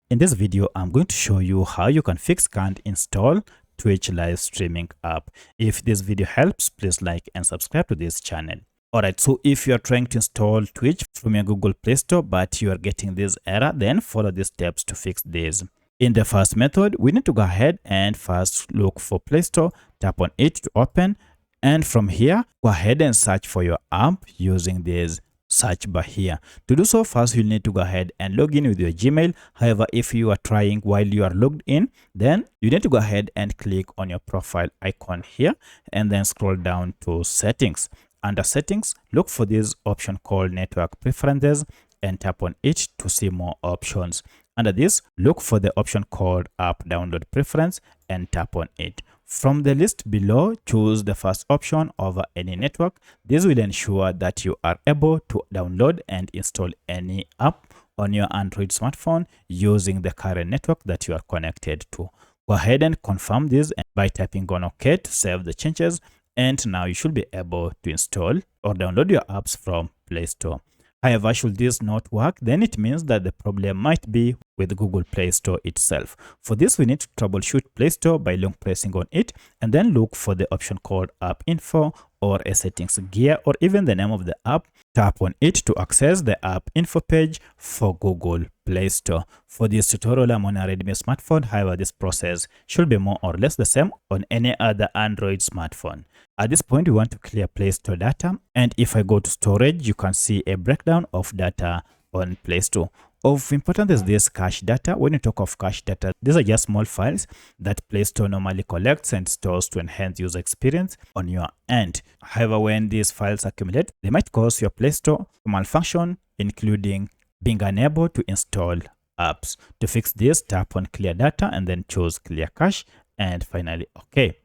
In this video, I'm going to show you how you can fix can't install Twitch live streaming app. If this video helps, please like and subscribe to this channel. Alright, so if you are trying to install Twitch from your Google Play Store, but you are getting this error, then follow these steps to fix this. In the first method, we need to go ahead and first look for Play Store, tap on it to open, and from here, go ahead and search for your app using this search bar here. To do so, first you'll need to go ahead and log in with your Gmail. However, if you are trying while you are logged in, then you need to go ahead and click on your profile icon here and then scroll down to settings. Under settings, look for this option called network preferences and tap on it to see more options. Under this, look for the option called app download preference and tap on it. From the list below, choose the first option over any network. This will ensure that you are able to download and install any app on your Android smartphone using the current network that you are connected to. Go ahead and confirm this by tapping on OK to save the changes. And now you should be able to install or download your apps from Play Store. However, should this not work, then it means that the problem might be with Google Play Store itself. For this, we need to troubleshoot Play Store by long pressing on it and then look for the option called App Info or a settings gear or even the name of the app. Tap on it to access the app info page for Google Play Store. For this tutorial, I'm on a Redmi smartphone. However, this process should be more or less the same on any other Android smartphone. At this point, we want to clear Play Store data. And if I go to storage, you can see a breakdown of data on Play Store. Of importance is this cache data. When you talk of cache data, these are just small files that Play Store normally collects and stores to enhance user experience on your end. However, when these files accumulate, they might cause your Play Store to malfunction, including being unable to install apps. To fix this, tap on clear data and then choose clear cache and finally OK.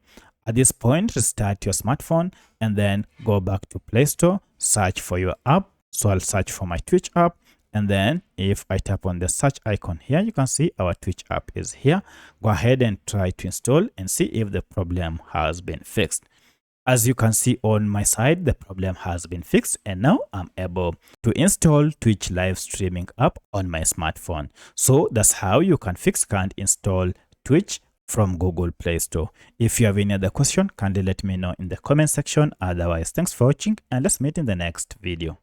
At this point, restart your smartphone and then go back to Play Store, search for your app. So I'll search for my Twitch app. And then if I tap on the search icon here, you can see our Twitch app is here. Go ahead and try to install and see if the problem has been fixed. As you can see on my side, the problem has been fixed and now I'm able to install Twitch live streaming app on my smartphone. So that's how you can fix can't install Twitch from Google Play Store. If you have any other question, kindly let me know in the comment section. Otherwise, thanks for watching and let's meet in the next video.